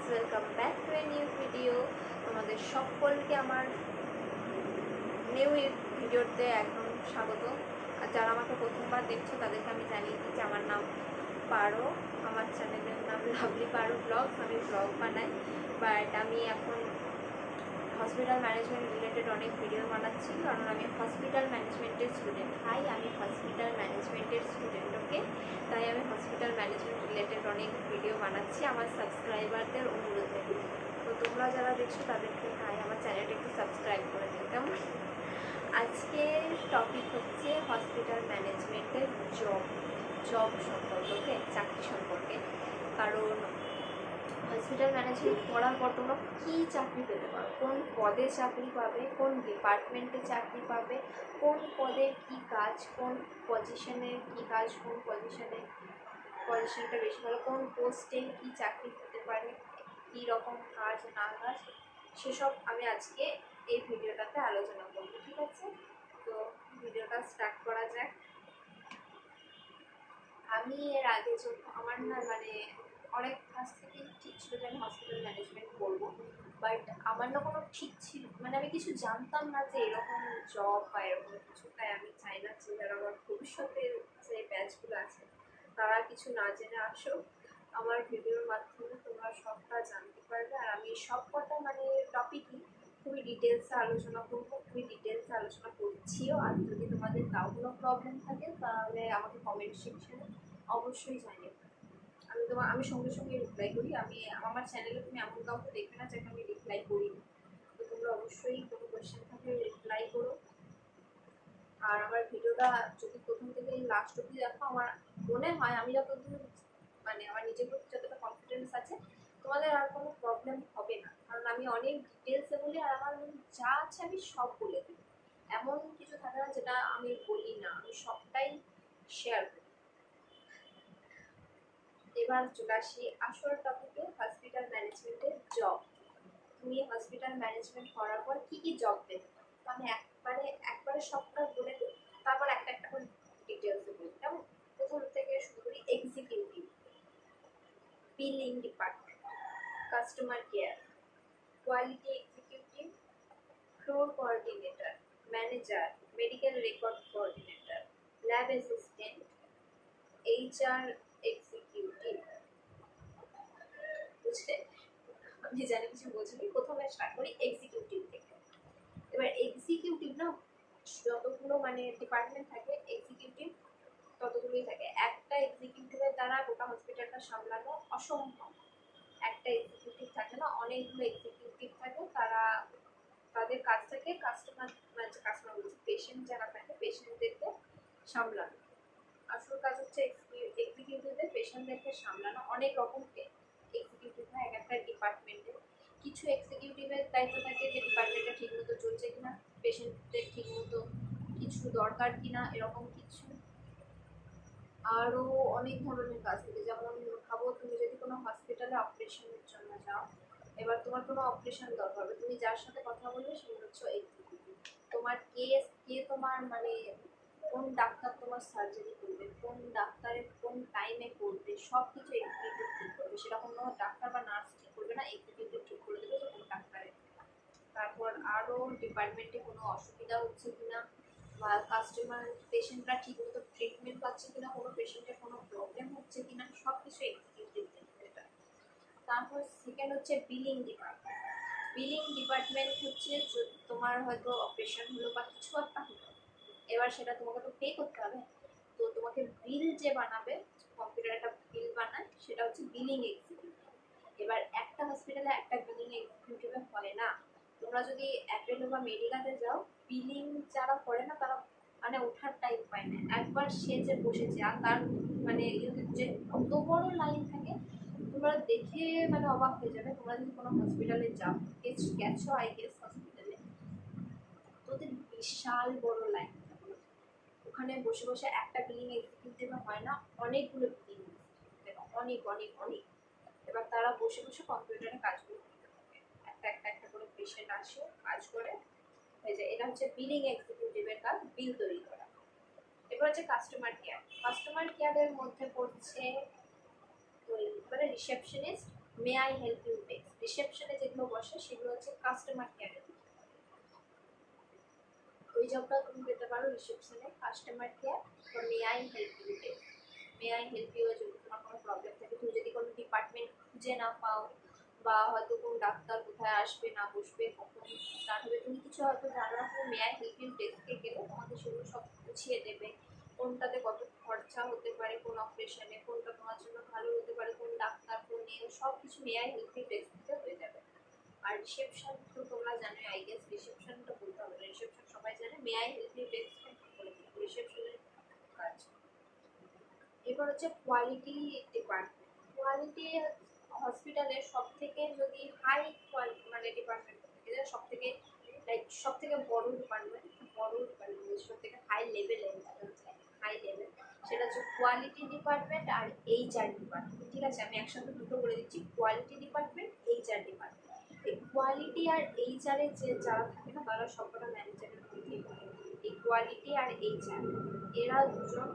Welcome back to a new video. তোমাদের সকলকে আমার নিউ ভিডিওতে একদম স্বাগত। আর যারা আমাকে প্রথমবার দেখছো তাদেরকে আমি জানিয়ে দিই যে আমার নাম পারো, আমার চ্যানেলের নাম লাভলি পারো ব্লগস। আমি ব্লগ বানাই, বাট আমি এখন হসপিটাল ম্যানেজমেন্ট রিলেটেড অনেক ভিডিও বানাচ্ছি, কারণ আমি হসপিটাল ম্যানেজমেন্টের স্টুডেন্ট। আমি হসপিটাল ম্যানেজমেন্টের স্টুডেন্ট, ওকে? তাই আমি হসপিটাল ম্যানেজমেন্ট রিলেটেড অনেক ভিডিও বানাচ্ছি আমার সাবস্ক্রাইবারদের অনুরোধে। তো তোমরা যারা দেখছো তাদেরকে আমার চ্যানেলটা একটু সাবস্ক্রাইব করে দিও, কেমন? আজকে টপিক হচ্ছে হসপিটাল ম্যানেজমেন্টের জব সম্পর্কে, ওকে? চাকরি সম্পর্কে। কারণ হসপিটাল ম্যানেজমেন্ট পড়ার পর তোমরা কী চাকরি পেতে পারো, কোন পদে চাকরি পাবে, কোন ডিপার্টমেন্টে চাকরি পাবে, কোন পদে কী কাজ, কোন পজিশনে কী কাজ, কোন পজিশনটা বেশি ভালো, কোন পোস্টে কী চাকরি হতে পারে, কী রকম কাজ না কাজ, সেসব আমি আজকে এই ভিডিওটাতে আলোচনা করবো, ঠিক আছে? তো ভিডিওটা স্টার্ট করা যাক। আমি এর আগে আমার না অনেক কাছ থেকে ঠিক ছিল যে আমি হসপিটাল ম্যানেজমেন্ট করবো, বাট আমার না কোনো ঠিক ছিল, আমি কিছু জানতাম না যে এরকম জব বা এরকম কিছু। তাই আমি চাই না যে যারা আমার ভবিষ্যতের যে ব্যাচগুলো আছে তারা কিছু না জেনে আসো। আমার ভিডিওর মাধ্যমে তোমরা সবটা জানতে পারবে, আর আমি সব কটা টপিকই খুবই ডিটেলসে আলোচনা করবো, আলোচনা করছিও। আর যদি তোমাদের তাও কোনো প্রবলেম থাকে তাহলে আমাকে কমেন্ট সেকশনে অবশ্যই জানিও। আমি সঙ্গে সঙ্গে রিপ্লাই করি। আমার চ্যানেলে তুমি এমন কাউকে দেখবে না যাকে আমি রিপ্লাই করি। তো তোমরা অবশ্যই কোনো কোয়েশ্চেন থাকলে রিপ্লাই করো। আর আমার ভিডিওটা যদি প্রথম থেকে লাস্ট অব্দি দেখো, আমার মনে হয় আমি যতদূর আমার নিজের প্রতি যতটা কনফিডেন্স আছে, তোমাদের আর কোনো প্রবলেম হবে না। কারণ আমি অনেক ডিটেলসে বলি, আর আমার যা আছে আমি সব বলে দিই। এমন কিছু থাকে না যেটা আমি বলি না, আমি সবটাই শেয়ার করি। এবার চলে আসি আসল টপিকে, হসপিটাল ম্যানেজমেন্টের জব। তুমি হসপিটাল ম্যানেজমেন্ট করার পর কি কি জব পেতে? তো আমি একবারে সবটা বলে দিই, তারপর একটা একটা করে ডিটেলসে বলি, কেমন? প্রথম থেকে শুরু করি। Executive, billing department, customer care, quality executive, floor coordinator, manager, medical record coordinator, lab assistant, HR executive. বুঝলে? আমি জানি কিছু বুঝবি। প্রথমে স্টার্ট করি এক্সিকিউটিভ থেকে। এবার এক্সিকিউটিভ না, যতগুলো ডিপার্টমেন্ট থাকে এক্সিকিউটিভ ততগুলোই থাকে। একটা এক্সিকিউটিভের দ্বারা গোটা হসপিটালটা সামলানো অসম্ভব। একটা এক্সিকিউটিভ থাকে না, অনেকগুলো এক্সিকিউটিভ থাকে। তাদের কাজ থাকে কাস্টমার বলছি, পেশেন্ট যারা থাকে পেশেন্টদেরকে সামলানো। আসল কাজ হচ্ছে এক্সিকিউটিভদের পেশেন্টদেরকে সামলানো। অনেক রকম এক্সিকিউটিভ হয় এক একটা ডিপার্টমেন্টে। কিছু এক্সিকিউটিভের দায়িত্ব থাকে যে ডিপার্টমেন্টটা ঠিক মতো চলছে কিনা, পেশেন্টদের ঠিক মতো কিছু দরকার কিনা, এরকম কিছু। আরও অনেক ধরনের কাজ থাকে। যেমন ভাবো, তুমি যদি কোনো হসপিটালে অপারেশনের জন্য যাও, এবার তোমার কোনো অপারেশন দরকার হবে, তুমি যার সাথে কথা বলবে সে হচ্ছে এক্সিকিউটিভ। তোমার কে তোমার কোন ডাক্তার তোমার সার্জারি করবে, কোন ডাক্তারের কোন টাইমে করবে, সব কিছু এক্সিকিউটিভ ঠিক করবে। সেটা কোনো ডাক্তার বা নার্স ঠিক করবে না, এক্সিকিউটিভ ঠিক করে দেবে যে কোনো ডাক্তারের। তারপর আরও ডিপার্টমেন্টে কোনো অসুবিধা হচ্ছে কিনা, বা পেশেন্টরা ঠিক মতো ট্রিটমেন্ট পাচ্ছে কিনা, কোনো পেশেন্টের কোনো প্রবলেম হচ্ছে কিনা, সব কিছু এক্সিকিউটিভ দেখবে এটা। তারপর সেকেন্ড হচ্ছে বিলিং ডিপার্টমেন্ট। বিলিং ডিপার্টমেন্ট হচ্ছে তোমার হয়তো অপারেশন হলো বা কিছু একটা হলো, এবার সেটা তোমাকে তো পে করতে হবে। তো তোমাকে বিল যে বানাবে, কম্পিউটার একটা বিল বানায়, সেটা হচ্ছে বিলিং এক্সিকিউটিভ। এবার একটা হসপিটালে একটা বিলিং এক্সিকিউটিভ হয় না। তোমরা যদি অ্যাপেলো বা মেডিকাতে যাও, বিলিং যারা করে না তারা ওঠার টাইম পায় না। একবার সে যে বসেছে, আর তার যে কত বড় লাইন থাকে, তোমরা দেখে অবাক হয়ে যাবে। তোমরা যদি কোনো হসপিটালে যাও, গেছো আই গেস হসপিটালে, তো ওদের বিশাল বড় লাইন থাকে। ওখানে বসে বসে একটা বিলিং এক্সিকিউটিভ হয় না, অনেকগুলো বিলিং, অনেক অনেক অনেক। এবার তারা বসে বসে কম্পিউটারে কাজ করতে থাকে। একটা করে পেশেন্ট আসে, কাজ করে, হয়ে যায়। এটা হচ্ছে বিলিং এক্সিকিউটিভের কাজ, বিল তৈরি করা। এবার হচ্ছে কাস্টমার কেয়ার। কাস্টমার কেয়ারের মধ্যে পড়ছে receptionist, may I help you মে। রিসেপশনে যেগুলো বসে সেগুলো হচ্ছে কাস্টমার কেয়ার। ওই জবটা তুমি পেতে পারো রিসেপশনে, কাস্টমার কেয়ার বা may I help you, may I help you যদি তোমার কোনো প্রবলেম থাকে, তুমি যদি কোনো ডিপার্টমেন্ট খুঁজে না পাও বা হয়তো কোন ডাক্তার কোথায় আসবে না বসবে কখন স্টার্ট হবে তুমি কিছু হয়তো জানো না, তুমি মে আই হেল্প ইউ ডেস্কে গেলে তোমাকে সেগুলো সব বুঝিয়ে দেবে, কোনটাতে কত খরচা হতে পারে, কোন অপারেশনে কোনটা তোমার জন্য ভালো হতে পারে, কোন ডাক্তার কোন সব কিছু may I help you desk থেকে হয়ে যাবে। আর রিসেপশন তো তোমরা জানো, আই গেস রিসেপশনটা বলতে হবে না, রিসেপশন সবাই জানে, may I help you desk বলে রিসেপশনের কাজ। এবার হচ্ছে কোয়ালিটি ডিপার্টমেন্ট। কোয়ালিটি হসপিটালের সব থেকে যদি হাই কোয়ালিটি মানে ডিপার্টমেন্ট এটা সব থেকে লাইক সব থেকে বড় ডিপার্টমেন্ট, সব থেকে হাই লেভেলের, হাই লেভেল সেটা হচ্ছে কোয়ালিটি ডিপার্টমেন্ট আর এইচআর ডিপার্টমেন্ট। ঠিক আছে, আমি একসাথে দুটো বলে দিচ্ছি, কোয়ালিটি ডিপার্টমেন্ট, এইচআর ডিপার্টমেন্ট। এই কোয়ালিটি আর এইচআর এর যে যারা থাকে না তারা সবকটা ম্যানেজারের মধ্যেই পড়ে। এই কোয়ালিটি আর এইচআর এরা দুজন,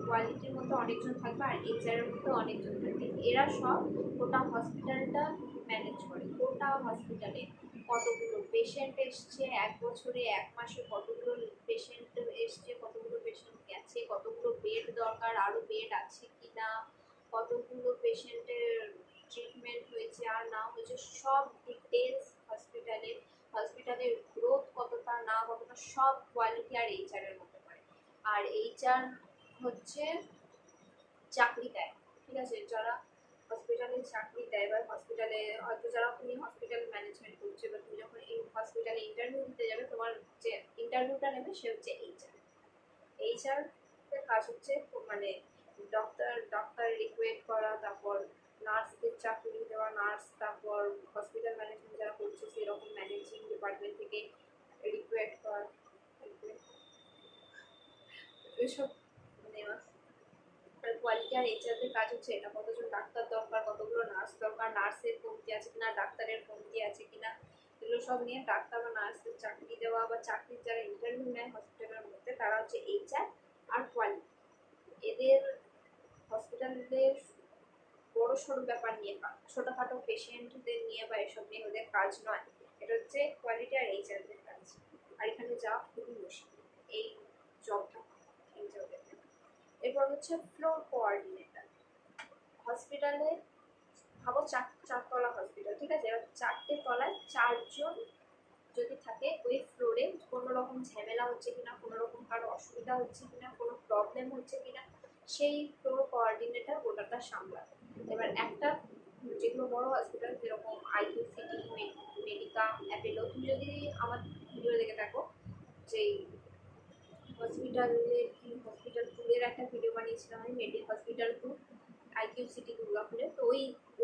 কোয়ালিটির মধ্যে অনেকজন থাকবে আর এইচআর এর মধ্যে অনেকজন থাকবে, এরা সব গোটা হসপিটালটা ম্যানেজ করে। গোটা হসপিটালে কতগুলো পেশেন্ট এসছে এক বছরে এক মাসে, কতগুলো পেশেন্ট এসছে, কতগুলো পেশেন্ট গেছে, কতগুলো বেড দরকার, আরও বেড আছে কি না, কতগুলো পেশেন্টের ট্রিটমেন্ট হয়েছে আর না হয়েছে, সব ডিটেলস হসপিটালের গ্রোথ কতটা না কতটা সব কোয়ালিটি আর এইচআর এর মধ্যে পড়ে। আর এইচআর হচ্ছে চাকরি দেয়, ঠিক আছে, যারা হসপিটালে চাকরি দেয় বা হসপিটালে হয়তো যারা তুমি হসপিটাল ম্যানেজমেন্ট করছো বা তুমি যখন এই হসপিটালে ইন্টারভিউ দিতে যাবে তোমার যে ইন্টারভিউটা নেবে সে হচ্ছে এইচআর। এইচআর এর কাজ হচ্ছে মানে ডক্টর রিক্রুট করা, তারপর নার্সদের চাকরি দেওয়া, নার্স, তারপর হসপিটাল ম্যানেজমেন্ট যারা করছে সেরকম ম্যানেজিং ডিপার্টমেন্ট থেকে রিক্রুট করা, এসব নেওয়া। কোয়ালিটি আর এইচআরের কাজ হচ্ছে এটা, কতজন ডাক্তার দরকার, কতগুলো নার্স দরকার, নার্সের কমতি আছে কিনা, ডাক্তারের কমতি আছে কিনা, এগুলো সব নিয়ে ডাক্তার বা নার্সের চাকরি দেওয়া বা চাকরির যারা ইন্টারভিউ নেয় হসপিটালের মধ্যে তারা হচ্ছে এইচআর আর কোয়ালিটি। এদের হসপিটালের বড় সড়ো ব্যাপার নিয়ে বা ছোটোখাটো পেশেন্টদের নিয়ে বা এসব নিয়ে ওদের কাজ নয়, এটা হচ্ছে কোয়ালিটি আর এইচআরের কাজ। আর এখানে যাওয়া খুবই মুশকিল এই জবটা, এই জবের। এরপর হচ্ছে ফ্লোর কোঅর্ডিনেটর। হসপিটালে ভাবো চারতলা হসপিটাল, ঠিক আছে, এবার 4টে তলায় 4জন যদি থাকে ওই ফ্লোরে, কোনো রকম ঝামেলা হচ্ছে কিনা, কোনো রকম কারো অসুবিধা হচ্ছে কিনা, কোনো প্রবলেম হচ্ছে কিনা, সেই ফ্লোর কোঅর্ডিনেটর গোটাটা সামলাবে। এবার একটা যেগুলো বড় হসপিটাল যেরকম আইকিউসিটি, মেডিকা, অ্যাপেলো, তুমি যদি আমার ভিডিও দেখে থাকো যে হসপিটাল ট্যুরের একটা ভিডিও বানিয়েছিলাম আমি, হসপিটাল ট্যুর আইকিউসিটি দুর্গাপুরে, তো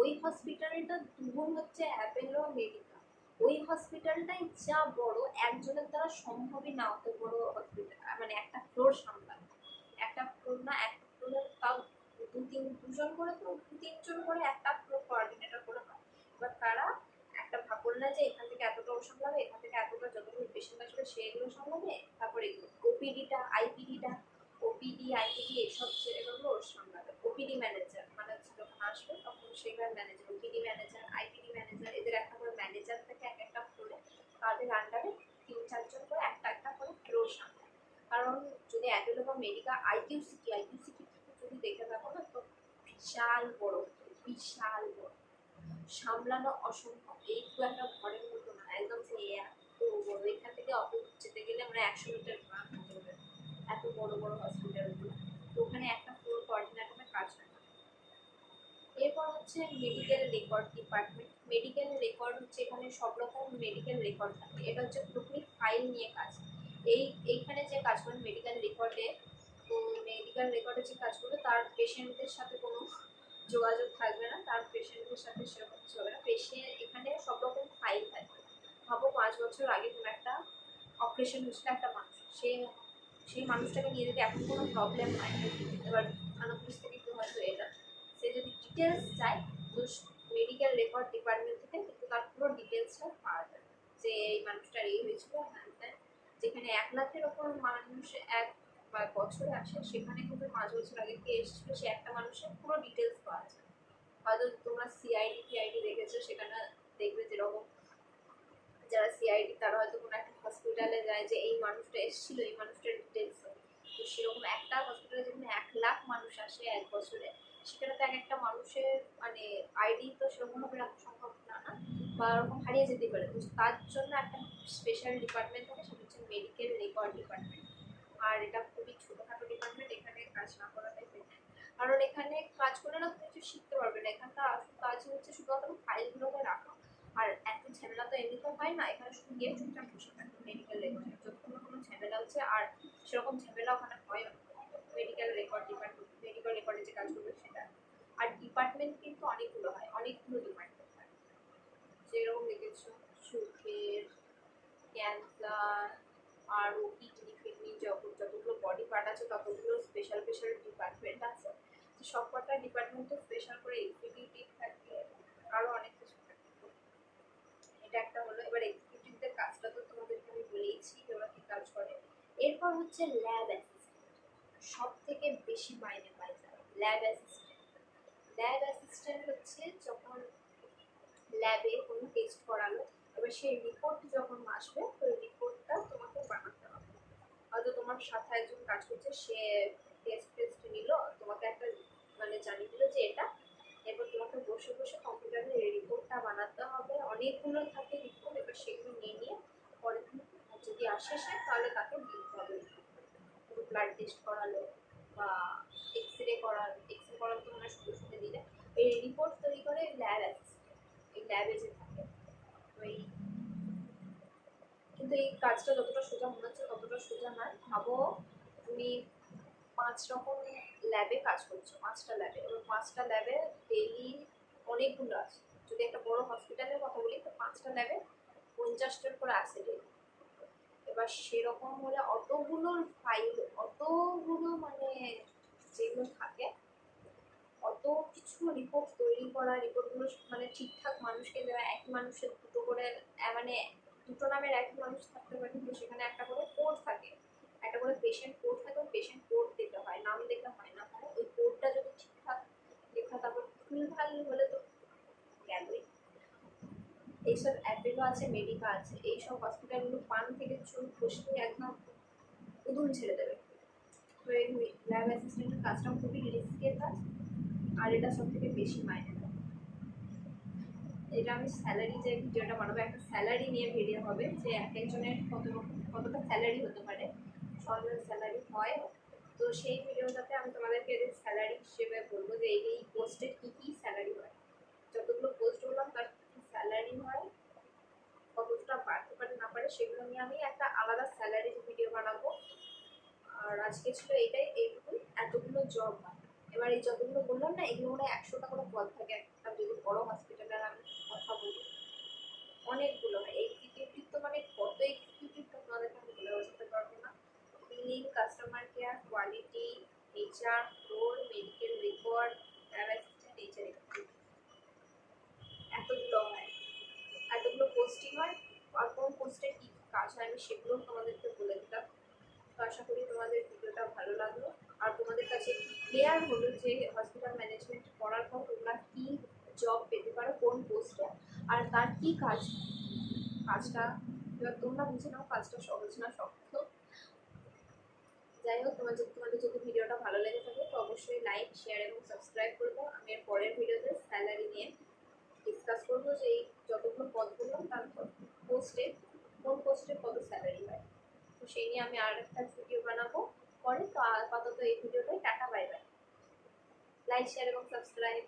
ওই হসপিটালটা দুগুণ হচ্ছে অ্যাপেলো মেডিকা। ওই হসপিটালটাই যা বড়, একজনের দ্বারা সম্ভবই না অত বড় হসপিটাল মানে একটা ফ্লোর সামলানো, একটা ফ্লোর না, একটা ফ্লোরে তাও দুজন করে, তো 2-3 জন করে একটা ফ্লোর কোঅর্ডিনেটর করে হয়। এবার তারা একটা ভাগ করলে যে এখান থেকে এতটা সামলাবে, এখান থেকে এতটা যতগুলো পেশেন্ট আসবে সেগুলো সামলাবে, তারপরে ওপিডিটা, আইপিডিটা, ওপিডি আইপিডি এসব এগুলো সামলাবে। ওপিডি ম্যানেজার মানে হচ্ছে যখন আসবে তখন সেখানে manager, OPD manager, IPD manager, এদের একটা করে ম্যানেজার থেকে এক একটা ফ্লোরে তাদের আন্ডারে 3-4 জন করে একটা একটা করে ফ্লোর সামলায়। কারণ যদি অ্যাপেলো বা মেডিকা আইকিউসিটি যদি দেখে থাকো না, তো বিশাল বড়, বিশাল বড়, সামলানো অসম্ভব। এই তো একটা ঘরের মতো না, একদম সে এত বড়, এখান থেকে অফিস যেতে গেলে আমরা 100 মিটার গ্রাম হতে হবে, এত বড় বড় হসপিটালগুলো। তো ওখানে একটা ফ্লোর কোঅর্ডিনেটরের কাজ হয়। এরপর হচ্ছে medical record department. Medical record হচ্ছে এখানে সব রকম মেডিকেল রেকর্ড থাকে, এটা হচ্ছে পুরোপুরি ফাইল নিয়ে কাজ। এইখানে যে কাজ করে মেডিকেল রেকর্ডে, তো মেডিকেল রেকর্ডে যে কাজ করবে তার পেশেন্টদের সাথে কোনো যোগাযোগ থাকবে না, তার পেশেন্টদের সাথে সেরকম কিছু হবে না। পেশেন্ট এখানে সব রকম ফাইল থাকবে। ভাবো 5 বছর আগে কোনো একটা অপারেশন হয়েছিল একটা মানুষ, সেই মানুষটাকে নিয়ে যদি এখন কোনো প্রবলেম হয়, এবার থানা পুলিশ থেকে কেউ হয়তো এলাম, সে যদি ডিটেলস চায় তো মেডিকেল রেকর্ড ডিপার্টমেন্ট থেকে কিন্তু তার পুরো ডিটেলসটা পাওয়া যাবে, যে এই মানুষটার এই হয়েছিল হ্যাঁ হ্যাঁ। যেখানে 1 লাখের ওপর মানুষ এক বছরে আসে, সেখানে কিন্তু 5 বছর আগে কে এসেছিল সে একটা মানুষের পুরো ডিটেলস পাওয়া যায়। হয়তো তোমরা সিআইডি টিআইডি দেখেছো, সেখানে ছিল এই মানুষটার ডিটেলস। তো সেরকম একটা হসপিটালে যখন 1,00,000 মানুষ আসে এক বছরে, সেখানে তো এক একটা মানুষের মানে আইডি তো সেরকমভাবে রাখা সম্ভব না, না, বা ওরকম হারিয়ে যেতে পারে। তো তার জন্য একটা স্পেশাল ডিপার্টমেন্ট থাকে, সেটা হচ্ছে মেডিকেল রেকর্ড ডিপার্টমেন্ট। আর এটা খুবই ছোটখাটো ডিপার্টমেন্ট, এখানে কাজ না করাটাই বেটার। কারণ এখানে কাজ করলে না তুমি কিছু শিখতে পারবে না। এখানকার আসল কাজ হচ্ছে শুধুমাত্র ফাইলগুলোকে রাখা। আর এত ঝামেলা তো এমনিতেও হয় না, এখানে শুধু গিয়ে চুপচাপ বসে থাকবে মেডিকেল রেকর্ডে, যতক্ষণ না কোনো ঝামেলা হচ্ছে। আর সেরকম ঝামেলা ওখানে হয় মেডিকেল রেকর্ড ডিপার্টমেন্ট, মেডিকেল রেকর্ডে যে কাজ করবে সেটা। আর ডিপার্টমেন্ট কিন্তু অনেকগুলো হয়, অনেকগুলো ডিপার্টমেন্ট হয়, যেরকম দেখেছো চোখের, ক্যান্সার, আর কিডনি ফিডনি যতগুলো বডি পার্ট আছে ততগুলো স্পেশাল স্পেশাল ডিপার্টমেন্ট আছে। তো সবকটা ডিপার্টমেন্টে স্পেশাল করে এক্সিকিউটিভ থাকে, আরও অনেক কিছু থাকে। এটা একটা হলো। এবার এক্সিকিউটিভদের কাজটা তো তোমাদেরকে আমি বলেইছি যে ওরা কি কাজ করে। এরপর হচ্ছে ল্যাব অ্যাসিস্ট্যান্ট, সব থেকে বেশি মাইনে পায় যারা ল্যাব অ্যাসিস্ট্যান্ট। ল্যাব অ্যাসিস্ট্যান্ট হচ্ছে যখন ল্যাবে কোনো টেস্ট করালো, এবার সেই রিপোর্ট যখন আসবে ওই রিপোর্টটা তোমাকে বানাতে হবে। হয়তো তোমার সাথে একজন কাজ করছে, সে টেস্ট নিল, তোমাকে একটা মানে জানিয়ে দিল যে এটা, এবার তোমাকে বসে বসে কম্পিউটারে এই রিপোর্টটা বানাতে হবে। অনেকগুলো থাকে রিপোর্ট, এবার সেগুলো নিয়ে পরে যদি আসে সে, তাহলে তাকে দিতে হবে। ব্লাড টেস্ট করালো বা এক্স রে করালো তো মানে সঙ্গে সঙ্গে দিলে এই রিপোর্ট তৈরি করে ল্যাব অ্যাসিস্ট্যান্ট, এই ল্যাবে যে থাকে। ওই কিন্তু এই কাজটা যতটা সোজা মনে হচ্ছে ততটা সোজা নয়। ভাবো তুমি 5 রকম ল্যাবে কাজ করছো, 5টা ল্যাবে। এবার 5টা ল্যাবে ডেইলি অনেকগুলো আছে। যদি একটা বড় হসপিটালের কথা বলি তো 5টা ল্যাবে 50জন করে আসে ডেইলি। এবার সেরকম হলে অতগুলো ফাইল, অতগুলো মানে যেগুলো থাকে, অত কিছু রিপোর্ট তৈরি করা, রিপোর্টগুলো মানে ঠিকঠাক মানুষকে দেওয়া। একই মানুষের দুটো করে মানে দুটো নামের একই মানুষ থাকতে পারে, কিন্তু সেখানে একটা করে কোড থাকে, একটা করে পেশেন্ট কোড থাকে, ওই পেশেন্ট কোড দিতে হয়, নাম দিতে হয় না। মানে ওই কোডটা যদি ঠিকঠাক লেখা, তারপর ভুলভাল হলে তো গেলই। এইসব অ্যাপেলো আছে, মেডিকা আছে, এইসব হসপিটালগুলো পান থেকে চুল খসলে একদম উদুম ছেড়ে দেবে। তো এই ল্যাব অ্যাসিস্ট্যান্টের কাজটা খুবই রিস্কের কাজ, আর এটা সব থেকে বেশি মাইনে দেয়। এটা আমি স্যালারি, যে ভিডিওটা বানাবো একটা স্যালারি নিয়ে ভিডিও হবে, যে এক একজনের কতটা স্যালারি হতে পারে, সরকারি স্যালারি হয়। তো সেই ভিডিওটাতে আমি তোমাদেরকে স্যালারি হিসেবে বলবো যে এই পোস্টের কী কী স্যালারি হয়, যতগুলো পোস্ট বললাম তার কী স্যালারি হয়, কতটা বাড়তে পারে না পারে, সেগুলো নিয়ে আমি একটা আলাদা স্যালারি ভিডিও বানাবো। আর আজকে ছিল এটাই, এইটুকুই। এতগুলো জব হয়। এবার এই যতগুলো বললাম না, এগুলো মনে হয় 100টা করে পদ থাকে একটা যদি বড় হসপিটালের আমি কথা বলি, অনেকগুলো হয়। এক্সিকিউটিভ তো মানে কত এক্সিকিউটিভ তো তোমাদেরকে আমি বলে বোঝাতে পারবো না। Billing, customer care, quality, HR, floor, medical record, lab assistant, HR executive, এতগুলো হয়, এতগুলো পোস্টিং হয়। আর কোন পোস্টে কী কাজ হয় আমি সেগুলো তোমাদেরকে বলে দিলাম। তো আশা করি তোমাদের ভিডিওটা ভালো লাগলো, আর তোমাদের কাছে ক্লিয়ার হলো যে হসপিটাল ম্যানেজমেন্ট করার পর তোমরা কী জব পেতে পারো, কোন পোস্টে, আর তার কী কাজ। কাজটা এবার তোমরা বুঝে নাও, কাজটা সহজ না শক্ত। যাই হোক, তোমাদের যদি ভিডিওটা ভালো লেগে থাকে তো অবশ্যই লাইক, শেয়ার এবং সাবস্ক্রাইব করবো। আমি এর পরের ভিডিওতে স্যালারি নিয়ে ডিসকাস করবো, যে এই যতগুলো পদ বললাম তার পোস্টে কোন পোস্টে কত স্যালারি হয়। তো সেই নিয়ে আমি আর একটা ভিডিও বানাবো পরে। তো আপাতত এই ভিডিওটাই, tata, bye bye. Like, share এবং সাবস্ক্রাইব।